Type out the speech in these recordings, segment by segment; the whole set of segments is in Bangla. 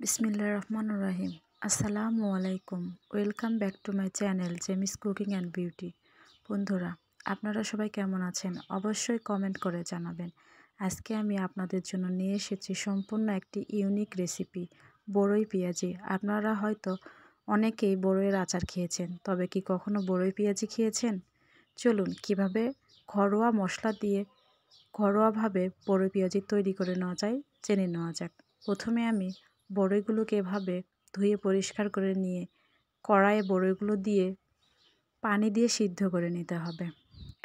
বিসমিল্লাহির রহমানির রহিম। আসসালামু আলাইকুম। Welcome back to my channel Jemi's cooking and beauty. বন্ধুরা, আপনারা সবাই কেমন আছেন? অবশ্যই কমেন্ট করে জানাবেন। আজকে আমি আপনাদের জন্য নিয়ে এসেছি সম্পূর্ণ একটি ইউনিক রেসিপি, বরই পেঁয়াজি। আপনারা হয়তো অনেকেই বরইয়ের আচার খেয়েছেন, তবে কি কখনো বরই পেঁয়াজি খেয়েছেন? চলুন কিভাবে ঘরোয়া মশলা দিয়ে ঘরোয়াভাবে বরই পেঁয়াজি তৈরি করে নেওয়া যায় জেনে নেওয়া যাক। প্রথমে আমি বরইগুলোকে এভাবে ধুয়ে পরিষ্কার করে নিয়ে কড়াইয়ে বরইগুলো দিয়ে পানি দিয়ে সিদ্ধ করে নিতে হবে।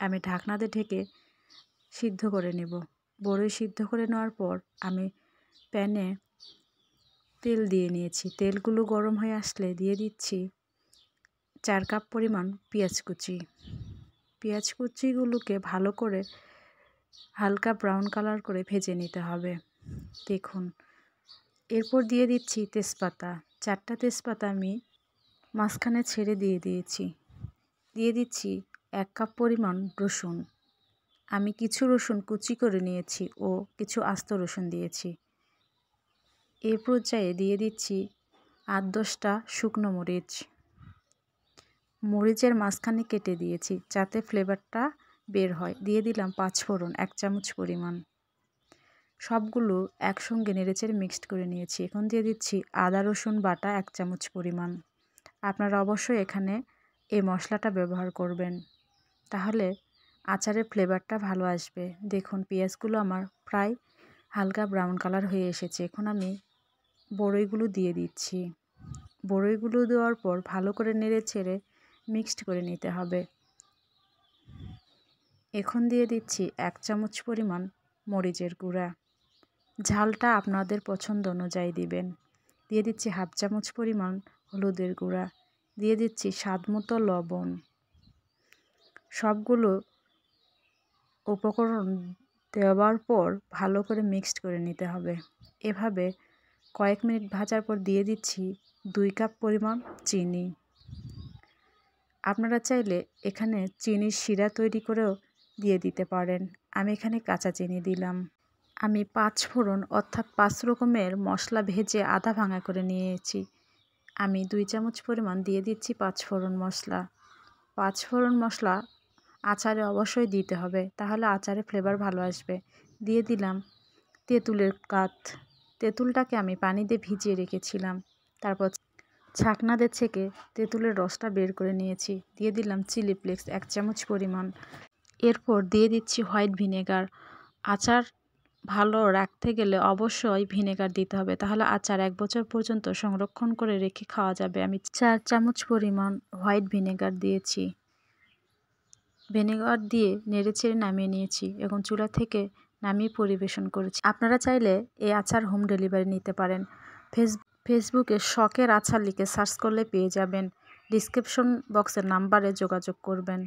আমি ঢাকনাতে ঢেকে সিদ্ধ করে নেব। বরই সিদ্ধ করে নেওয়ার পর আমি প্যানে তেল দিয়ে নিয়েছি। তেলগুলো গরম হয়ে আসলে দিয়ে দিচ্ছি 4 কাপ পরিমাণ পেঁয়াজ কুচি। পেঁয়াজ কুচিগুলোকে ভালো করে হালকা ব্রাউন কালার করে ভেজে নিতে হবে। দেখুন, এরপর দিয়ে দিচ্ছি তেজপাতা। 4টা তেজপাতা আমি মাঝখানে ছেড়ে দিয়ে দিয়েছি। দিয়ে দিচ্ছি 1 কাপ পরিমাণ রসুন। আমি কিছু রসুন কুচি করে নিয়েছি ও কিছু আস্ত রসুন দিয়েছি। এই পর্যায়ে দিয়ে দিচ্ছি 8-10টা শুকনো মরিচ। মরিচের মাঝখানে কেটে দিয়েছি যাতে ফ্লেভারটা বের হয়। দিয়ে দিলাম 5 ফোড়ন 1 চামচ পরিমাণ। সবগুলো একসঙ্গে নেড়েচেড়ে মিক্সড করে নিয়েছি। এখন দিয়ে দিচ্ছি আদা রসুন বাটা 1 চামচ পরিমাণ। আপনারা অবশ্যই এখানে এই মশলাটা ব্যবহার করবেন, তাহলে আচারের ফ্লেভারটা ভালো আসবে। দেখুন, পেঁয়াজগুলো আমার প্রায় হালকা ব্রাউন কালার হয়ে এসেছে। এখন আমি বরইগুলো দিয়ে দিচ্ছি। বরইগুলো দেওয়ার পর ভালো করে নেড়েচেড়ে মিক্সড করে নিতে হবে। এখন দিয়ে দিচ্ছি 1 চামচ পরিমাণ মরিচের গুঁড়া। ঝালটা আপনাদের পছন্দ অনুযায়ী দিবেন। দিয়ে দিচ্ছি 1/2 চামচ পরিমাণ হলুদের গুঁড়া। দিয়ে দিচ্ছি স্বাদমতো লবণ। সবগুলো উপকরণ দেওয়ার পর ভালো করে মিক্সড করে নিতে হবে। এভাবে কয়েক মিনিট ভাজার পর দিয়ে দিচ্ছি 2 কাপ পরিমাণ চিনি। আপনারা চাইলে এখানে চিনির শিরা তৈরি করেও দিয়ে দিতে পারেন। আমি এখানে কাঁচা চিনি দিলাম। আমি 5 ফোড়ন অর্থাৎ 5 রকমের মশলা ভেজে আধা ভাঙা করে নিয়েছি। আমি 2 চামচ পরিমাণ দিয়ে দিচ্ছি 5 ফোড়ন মশলা। 5 ফোড়ন মশলা আচারে অবশ্যই দিতে হবে, তাহলে আচারে ফ্লেভার ভালো আসবে। দিয়ে দিলাম তেঁতুলের কাঠ। তেঁতুলটাকে আমি পানি দিয়ে ভিজিয়ে রেখেছিলাম। তারপর ছাঁকনাতে ছেঁকে তেঁতুলের রসটা বের করে নিয়েছি। দিয়ে দিলাম চিলি ফ্লেক্স 1 চামচ পরিমাণ। এরপর দিয়ে দিচ্ছি হোয়াইট ভিনেগার। আচার ভালো রাখতে গেলে অবশ্যই ভিনেগার দিতে হবে, তাহলে আচার 1 বছর পর্যন্ত সংরক্ষণ করে রেখে খাওয়া যাবে। আমি 4 চামচ পরিমাণ হোয়াইট ভিনেগার দিয়েছি। ভিনেগার দিয়ে নেড়েচেড়ে নামিয়ে নিয়েছি। এখন চুলা থেকে নামিয়ে পরিবেশন করেছি। আপনারা চাইলে এই আচার হোম ডেলিভারি নিতে পারেন। ফেসবুকে শখের আচার লিখে সার্চ করলে পেয়ে যাবেন। ডিসক্রিপশন বক্সের নাম্বারে যোগাযোগ করবেন।